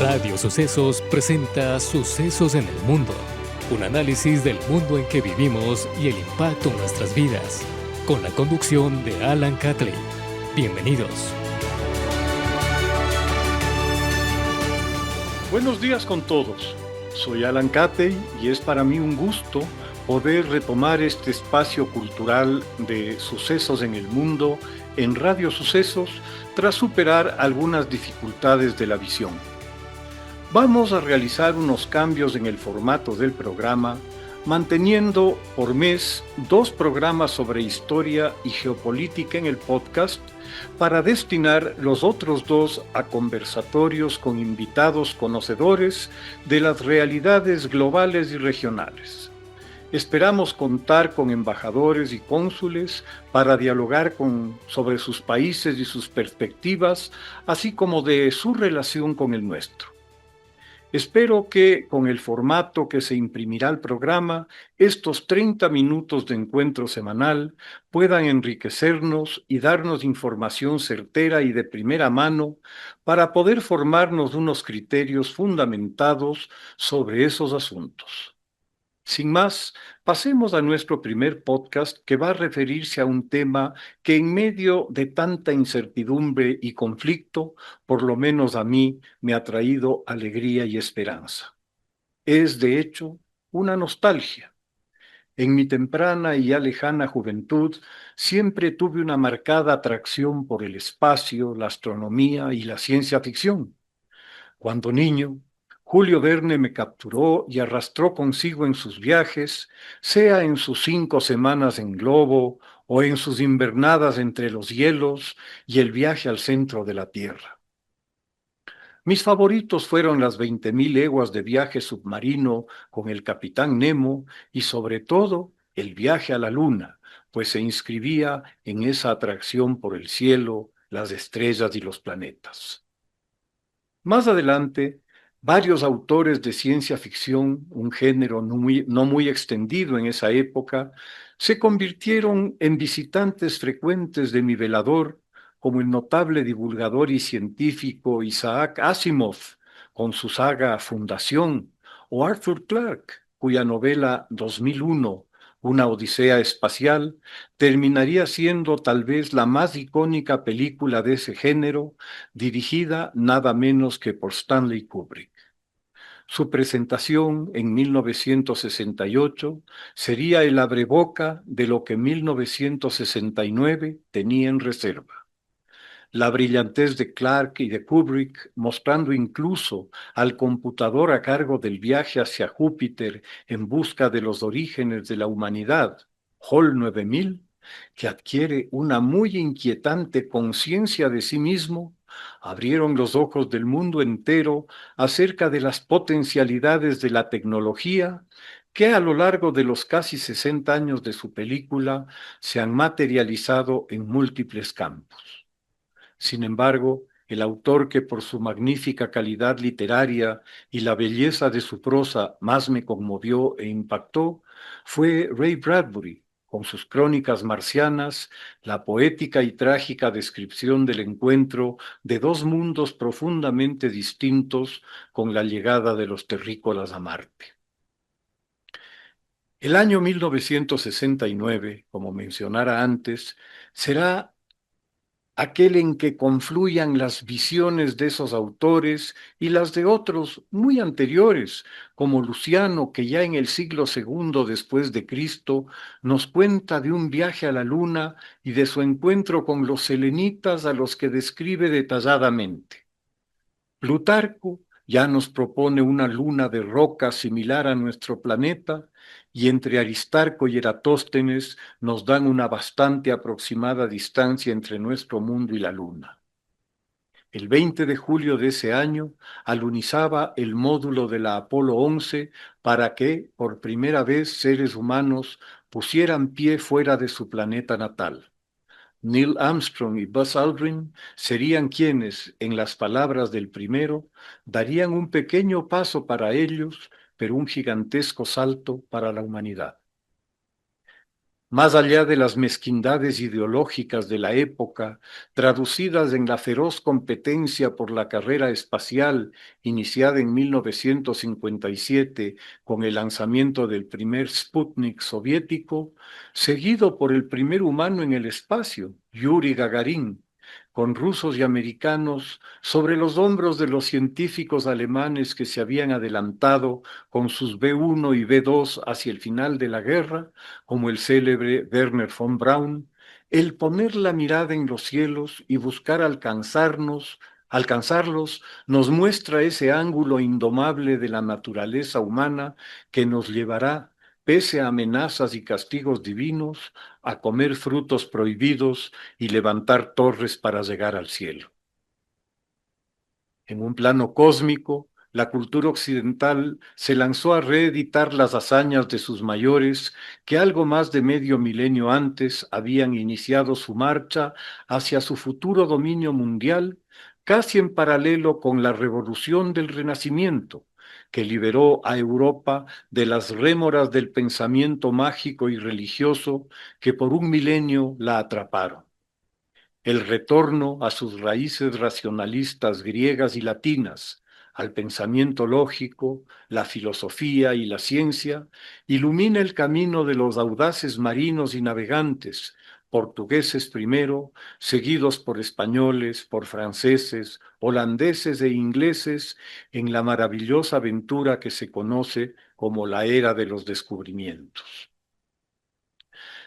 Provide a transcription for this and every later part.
Radio Sucesos presenta Sucesos en el Mundo, un análisis del mundo en que vivimos y el impacto en nuestras vidas, con la conducción de Alan Catley. Bienvenidos. Buenos días con todos. Soy Alan Catley y es para mí un gusto poder retomar este espacio cultural de Sucesos en el Mundo en Radio Sucesos tras superar algunas dificultades de la visión. Vamos a realizar unos cambios en el formato del programa, manteniendo por mes 2 programas sobre historia y geopolítica en el podcast, para destinar los otros 2 a conversatorios con invitados conocedores de las realidades globales y regionales. Esperamos contar con embajadores y cónsules para dialogar sobre sus países y sus perspectivas, así como de su relación con el nuestro. Espero que, con el formato que se imprimirá al programa, estos 30 minutos de encuentro semanal puedan enriquecernos y darnos información certera y de primera mano para poder formarnos unos criterios fundamentados sobre esos asuntos. Sin más, pasemos a nuestro primer podcast, que va a referirse a un tema que, en medio de tanta incertidumbre y conflicto, por lo menos a mí, me ha traído alegría y esperanza. Es, de hecho, una nostalgia. En mi temprana y ya lejana juventud, siempre tuve una marcada atracción por el espacio, la astronomía y la ciencia ficción. Cuando niño, Julio Verne me capturó y arrastró consigo en sus viajes, sea en sus 5 semanas en globo o en sus invernadas entre los hielos y el viaje al centro de la Tierra. Mis favoritos fueron las 20.000 leguas de viaje submarino con el capitán Nemo y, sobre todo, el viaje a la Luna, pues se inscribía en esa atracción por el cielo, las estrellas y los planetas. Más adelante, varios autores de ciencia ficción, un género no muy extendido en esa época, se convirtieron en visitantes frecuentes de mi velador, como el notable divulgador y científico Isaac Asimov, con su saga Fundación, o Arthur Clarke, cuya novela 2001, Una Odisea Espacial, terminaría siendo tal vez la más icónica película de ese género, dirigida nada menos que por Stanley Kubrick. Su presentación en 1968 sería el abreboca de lo que 1969 tenía en reserva. La brillantez de Clarke y de Kubrick, mostrando incluso al computador a cargo del viaje hacia Júpiter en busca de los orígenes de la humanidad, HAL 9000, que adquiere una muy inquietante conciencia de sí mismo, abrieron los ojos del mundo entero acerca de las potencialidades de la tecnología que, a lo largo de los casi 60 años de su película, se han materializado en múltiples campos. Sin embargo, el autor que, por su magnífica calidad literaria y la belleza de su prosa, más me conmovió e impactó fue Ray Bradbury, con sus Crónicas Marcianas, la poética y trágica descripción del encuentro de 2 mundos profundamente distintos con la llegada de los terrícolas a Marte. El año 1969, como mencionara antes, será aquel en que confluyan las visiones de esos autores y las de otros muy anteriores, como Luciano, que ya en el siglo II después de Cristo nos cuenta de un viaje a la Luna y de su encuentro con los selenitas, a los que describe detalladamente. Plutarco ya nos propone una luna de roca similar a nuestro planeta, y entre Aristarco y Eratóstenes nos dan una bastante aproximada distancia entre nuestro mundo y la luna. El 20 de julio de ese año alunizaba el módulo de la Apolo 11 para que, por primera vez, seres humanos pusieran pie fuera de su planeta natal. Neil Armstrong y Buzz Aldrin serían quienes, en las palabras del primero, darían un pequeño paso para ellos, pero un gigantesco salto para la humanidad. Más allá de las mezquindades ideológicas de la época, traducidas en la feroz competencia por la carrera espacial iniciada en 1957 con el lanzamiento del primer Sputnik soviético, seguido por el primer humano en el espacio, Yuri Gagarin, con rusos y americanos sobre los hombros de los científicos alemanes que se habían adelantado con sus B-1 y B-2 hacia el final de la guerra, como el célebre Werner von Braun, el poner la mirada en los cielos y buscar alcanzarlos, nos muestra ese ángulo indomable de la naturaleza humana que nos llevará, pese a amenazas y castigos divinos, a comer frutos prohibidos y levantar torres para llegar al cielo. En un plano cósmico, la cultura occidental se lanzó a reeditar las hazañas de sus mayores que algo más de medio milenio antes habían iniciado su marcha hacia su futuro dominio mundial, casi en paralelo con la revolución del Renacimiento, que liberó a Europa de las rémoras del pensamiento mágico y religioso que por un milenio la atraparon. El retorno a sus raíces racionalistas griegas y latinas, al pensamiento lógico, la filosofía y la ciencia, ilumina el camino de los audaces marinos y navegantes, portugueses primero, seguidos por españoles, por franceses, holandeses e ingleses, en la maravillosa aventura que se conoce como la era de los descubrimientos.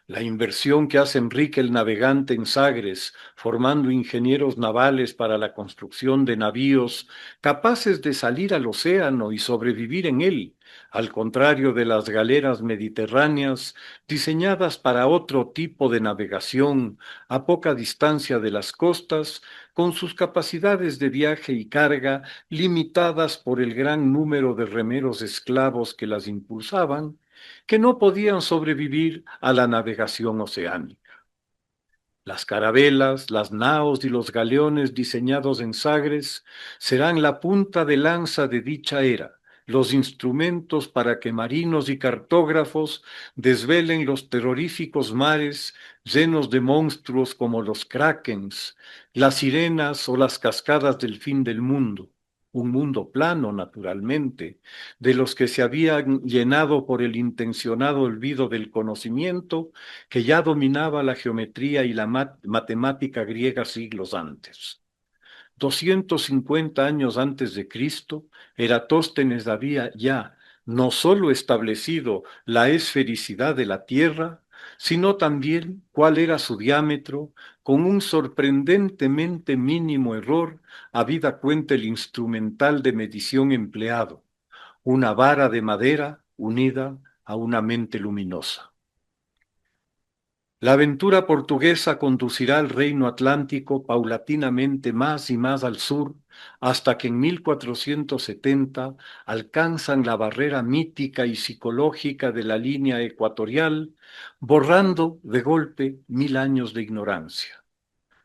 La inversión que hace Enrique el Navegante en Sagres, formando ingenieros navales para la construcción de navíos capaces de salir al océano y sobrevivir en él, al contrario de las galeras mediterráneas diseñadas para otro tipo de navegación a poca distancia de las costas, con sus capacidades de viaje y carga limitadas por el gran número de remeros esclavos que las impulsaban, que no podían sobrevivir a la navegación oceánica. Las carabelas, las naos y los galeones diseñados en Sagres serán la punta de lanza de dicha era, los instrumentos para que marinos y cartógrafos desvelen los terroríficos mares llenos de monstruos como los krakens, las sirenas o las cascadas del fin del mundo, un mundo plano, naturalmente, de los que se habían llenado por el intencionado olvido del conocimiento que ya dominaba la geometría y la matemática griega siglos antes. 250 años antes de Cristo, Eratóstenes había ya no sólo establecido la esfericidad de la Tierra, sino también cuál era su diámetro, con un sorprendentemente mínimo error, habida cuenta el instrumental de medición empleado, una vara de madera unida a una mente luminosa. La aventura portuguesa conducirá al reino atlántico paulatinamente más y más al sur, hasta que en 1470 alcanzan la barrera mítica y psicológica de la línea ecuatorial, borrando de golpe 1000 años de ignorancia.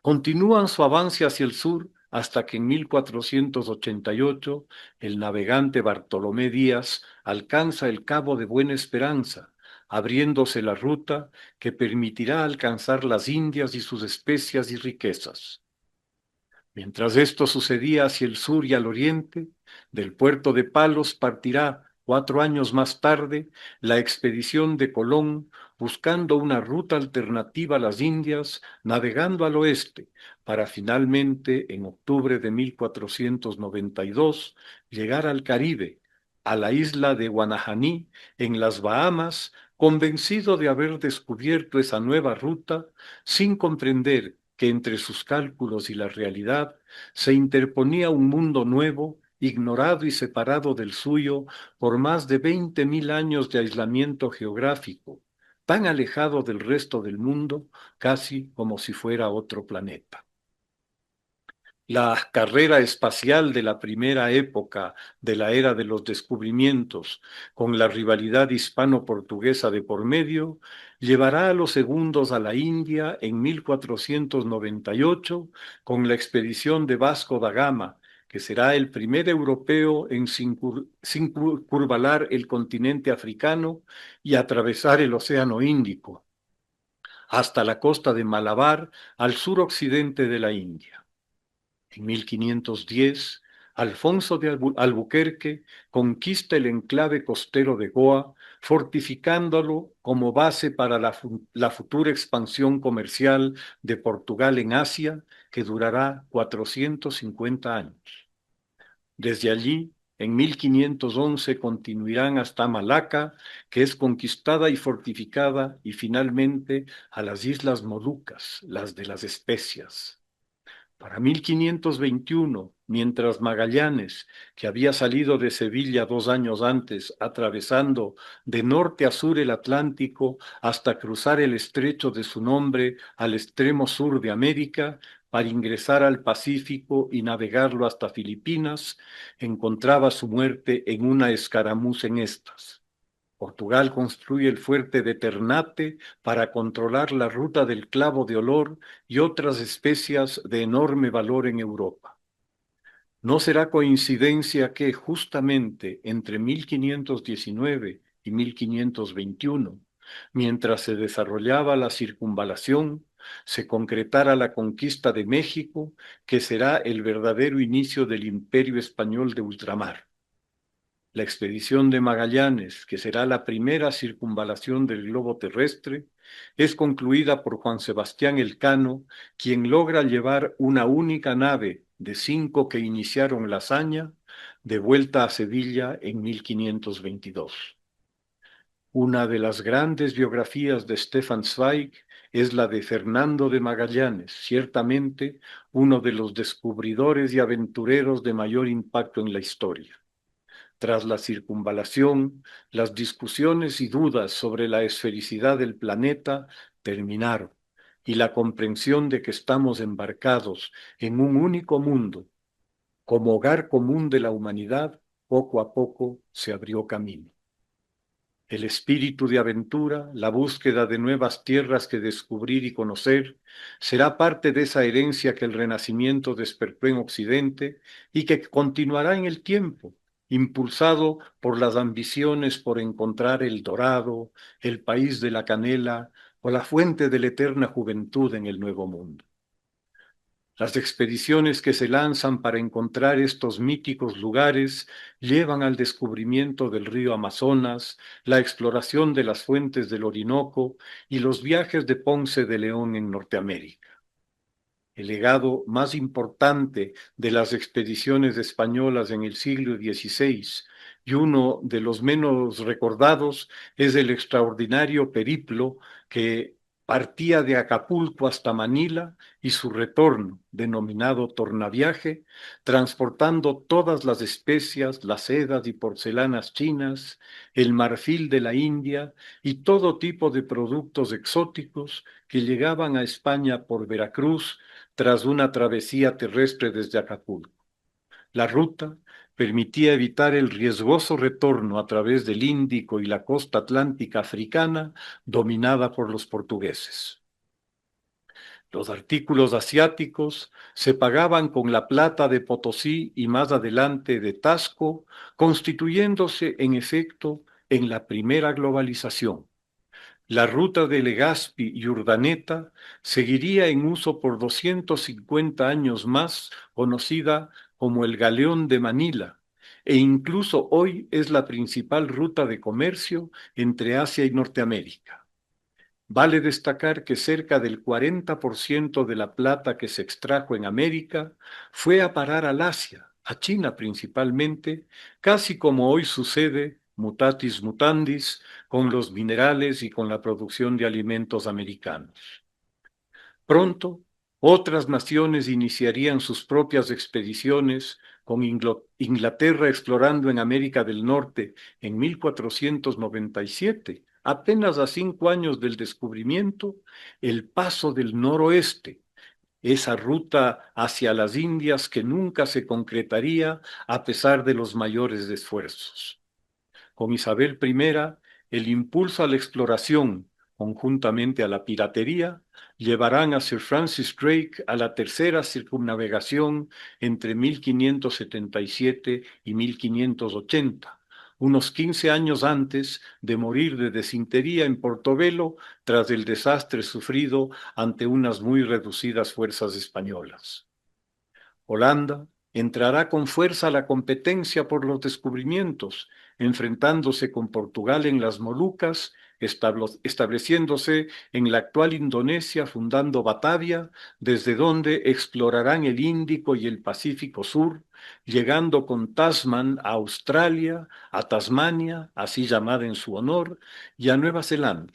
Continúan su avance hacia el sur hasta que en 1488 el navegante Bartolomé Díaz alcanza el Cabo de Buena Esperanza, abriéndose la ruta que permitirá alcanzar las Indias y sus especias y riquezas. Mientras esto sucedía hacia el sur y al oriente, del puerto de Palos partirá 4 años más tarde la expedición de Colón buscando una ruta alternativa a las Indias, navegando al oeste, para finalmente, en octubre de 1492, llegar al Caribe, a la isla de Guanajaní, en las Bahamas, convencido de haber descubierto esa nueva ruta, sin comprender que entre sus cálculos y la realidad se interponía un mundo nuevo, ignorado y separado del suyo por más de 20.000 años de aislamiento geográfico, tan alejado del resto del mundo, casi como si fuera otro planeta. La carrera espacial de la primera época de la era de los descubrimientos, con la rivalidad hispano-portuguesa de por medio, llevará a los segundos a la India en 1498 con la expedición de Vasco da Gama, que será el primer europeo en circunvalar el continente africano y atravesar el Océano Índico, hasta la costa de Malabar al suroccidente de la India. En 1510, Alfonso de Albuquerque conquista el enclave costero de Goa, fortificándolo como base para la futura expansión comercial de Portugal en Asia, que durará 450 años. Desde allí, en 1511, continuarán hasta Malaca, que es conquistada y fortificada, y finalmente a las Islas Molucas, las de las especias. Para 1521, mientras Magallanes, que había salido de Sevilla 2 años antes, atravesando de norte a sur el Atlántico hasta cruzar el estrecho de su nombre al extremo sur de América, para ingresar al Pacífico y navegarlo hasta Filipinas, encontraba su muerte en una escaramuza en estas. Portugal construye el fuerte de Ternate para controlar la ruta del clavo de olor y otras especias de enorme valor en Europa. No será coincidencia que justamente entre 1519 y 1521, mientras se desarrollaba la circunvalación, se concretara la conquista de México, que será el verdadero inicio del imperio español de ultramar. La expedición de Magallanes, que será la primera circunvalación del globo terrestre, es concluida por Juan Sebastián Elcano, quien logra llevar una única nave de 5 que iniciaron la hazaña de vuelta a Sevilla en 1522. Una de las grandes biografías de Stefan Zweig es la de Fernando de Magallanes, ciertamente uno de los descubridores y aventureros de mayor impacto en la historia. Tras la circunvalación, las discusiones y dudas sobre la esfericidad del planeta terminaron, y la comprensión de que estamos embarcados en un único mundo, como hogar común de la humanidad, poco a poco se abrió camino. El espíritu de aventura, la búsqueda de nuevas tierras que descubrir y conocer, será parte de esa herencia que el Renacimiento despertó en Occidente y que continuará en el tiempo, impulsado por las ambiciones por encontrar el dorado, el país de la canela o la fuente de la eterna juventud en el Nuevo Mundo. Las expediciones que se lanzan para encontrar estos míticos lugares llevan al descubrimiento del río Amazonas, la exploración de las fuentes del Orinoco y los viajes de Ponce de León en Norteamérica. El legado más importante de las expediciones españolas en el siglo XVI y uno de los menos recordados es el extraordinario periplo que partía de Acapulco hasta Manila y su retorno, denominado tornaviaje, transportando todas las especias, las sedas y porcelanas chinas, el marfil de la India y todo tipo de productos exóticos que llegaban a España por Veracruz tras una travesía terrestre desde Acapulco. La ruta permitía evitar el riesgoso retorno a través del Índico y la costa atlántica africana dominada por los portugueses. Los artículos asiáticos se pagaban con la plata de Potosí y más adelante de Tasco, constituyéndose en efecto en la primera globalización. La ruta de Legazpi y Urdaneta seguiría en uso por 250 años más, conocida como el Galeón de Manila, e incluso hoy es la principal ruta de comercio entre Asia y Norteamérica. Vale destacar que cerca del 40% de la plata que se extrajo en América fue a parar al Asia, a China principalmente, casi como hoy sucede, mutatis mutandis, con los minerales y con la producción de alimentos americanos. Pronto, otras naciones iniciarían sus propias expediciones, con Inglaterra explorando en América del Norte en 1497, apenas a 5 años del descubrimiento, el paso del noroeste, esa ruta hacia las Indias que nunca se concretaría a pesar de los mayores esfuerzos. Con Isabel I, el impulso a la exploración, conjuntamente a la piratería, llevarán a Sir Francis Drake a la tercera circunnavegación entre 1577 y 1580, unos 15 años antes de morir de desintería en Portobelo tras el desastre sufrido ante unas muy reducidas fuerzas españolas. Holanda entrará con fuerza a la competencia por los descubrimientos, enfrentándose con Portugal en las Molucas, estableciéndose en la actual Indonesia, fundando Batavia, desde donde explorarán el Índico y el Pacífico Sur, llegando con Tasman a Australia, a Tasmania, así llamada en su honor, y a Nueva Zelanda.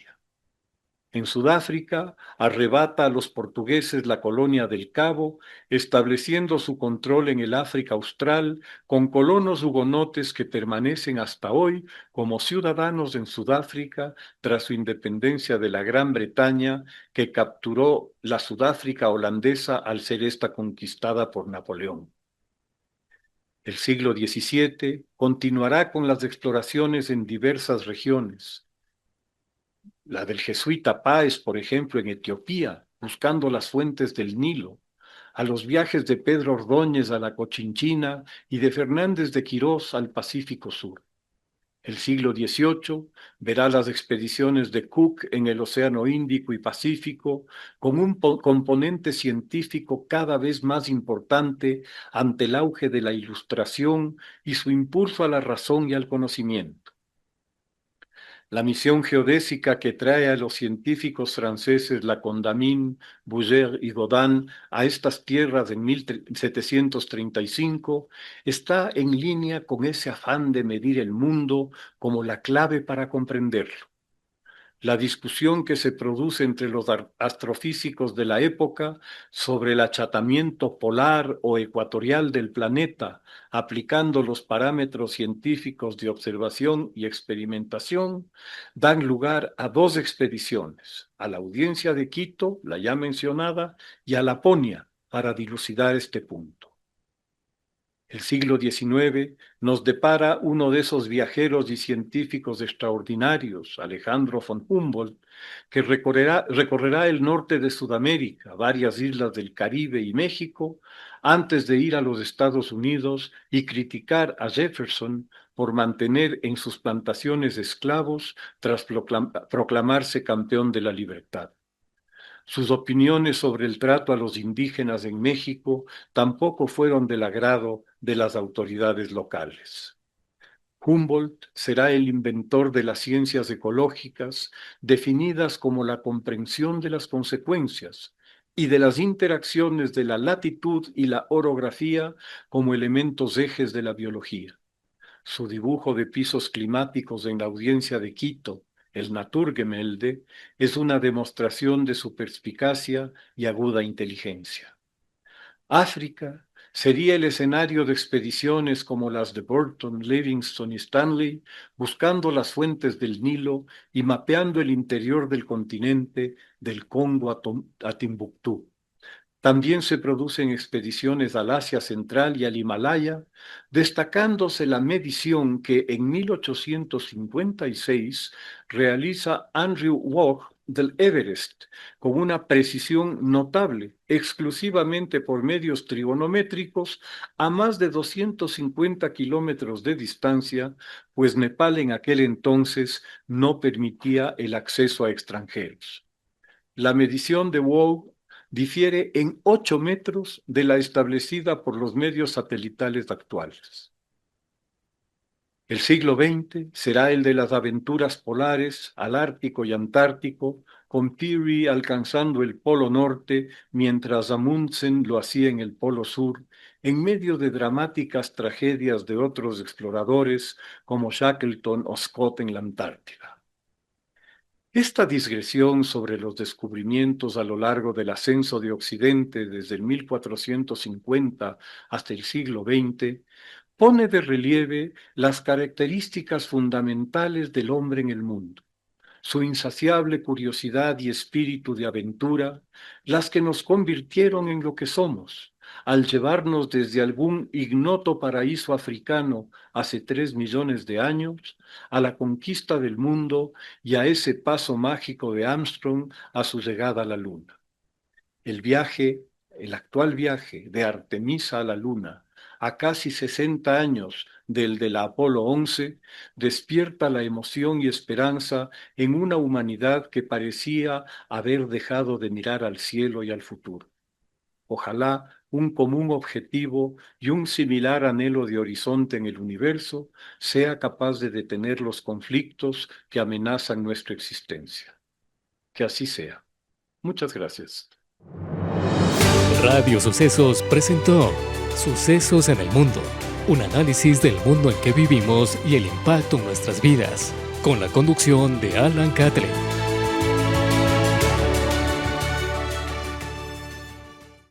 En Sudáfrica, arrebata a los portugueses la colonia del Cabo, estableciendo su control en el África Austral, con colonos hugonotes que permanecen hasta hoy como ciudadanos en Sudáfrica tras su independencia de la Gran Bretaña, que capturó la Sudáfrica holandesa al ser esta conquistada por Napoleón. El siglo XVII continuará con las exploraciones en diversas regiones. La del jesuita Páez, por ejemplo, en Etiopía, buscando las fuentes del Nilo, a los viajes de Pedro Ordóñez a la Cochinchina y de Fernández de Quirós al Pacífico Sur. El siglo XVIII verá las expediciones de Cook en el Océano Índico y Pacífico con un componente científico cada vez más importante ante el auge de la Ilustración y su impulso a la razón y al conocimiento. La misión geodésica que trae a los científicos franceses Condamine, Bouguer y Godin a estas tierras en 1735 está en línea con ese afán de medir el mundo como la clave para comprenderlo. La discusión que se produce entre los astrofísicos de la época sobre el achatamiento polar o ecuatorial del planeta, aplicando los parámetros científicos de observación y experimentación, dan lugar a dos expediciones, a la Audiencia de Quito, la ya mencionada, y a Laponia, para dilucidar este punto. El siglo XIX nos depara uno de esos viajeros y científicos extraordinarios, Alejandro von Humboldt, que recorrerá el norte de Sudamérica, varias islas del Caribe y México, antes de ir a los Estados Unidos y criticar a Jefferson por mantener en sus plantaciones esclavos tras proclamarse campeón de la libertad. Sus opiniones sobre el trato a los indígenas en México tampoco fueron del agrado de las autoridades locales. Humboldt será el inventor de las ciencias ecológicas, definidas como la comprensión de las consecuencias y de las interacciones de la latitud y la orografía como elementos ejes de la biología. Su dibujo de pisos climáticos en la Audiencia de Quito, el Naturgemälde, es una demostración de su perspicacia y aguda inteligencia. África sería el escenario de expediciones como las de Burton, Livingstone y Stanley, buscando las fuentes del Nilo y mapeando el interior del continente, del Congo a Timbuktu. También se producen expediciones al Asia Central y al Himalaya, destacándose la medición que en 1856 realiza Andrew Waugh del Everest, con una precisión notable, exclusivamente por medios trigonométricos, a más de 250 kilómetros de distancia, pues Nepal en aquel entonces no permitía el acceso a extranjeros. La medición de Waugh difiere en 8 metros de la establecida por los medios satelitales actuales. El siglo XX será el de las aventuras polares al Ártico y Antártico, con Peary alcanzando el Polo Norte, mientras Amundsen lo hacía en el Polo Sur, en medio de dramáticas tragedias de otros exploradores como Shackleton o Scott en la Antártida. Esta digresión sobre los descubrimientos a lo largo del ascenso de Occidente desde el 1450 hasta el siglo XX pone de relieve las características fundamentales del hombre en el mundo, su insaciable curiosidad y espíritu de aventura, las que nos convirtieron en lo que somos, al llevarnos desde algún ignoto paraíso africano hace 3 millones de años, a la conquista del mundo y a ese paso mágico de Armstrong a su llegada a la Luna. El actual viaje de Artemisa a la Luna, a casi 60 años del la Apolo 11, despierta la emoción y esperanza en una humanidad que parecía haber dejado de mirar al cielo y al futuro. Ojalá un común objetivo y un similar anhelo de horizonte en el universo sea capaz de detener los conflictos que amenazan nuestra existencia. Que así sea. Muchas gracias. Radio Sucesos presentó Sucesos en el Mundo, un análisis del mundo en que vivimos y el impacto en nuestras vidas, con la conducción de Alan Catley.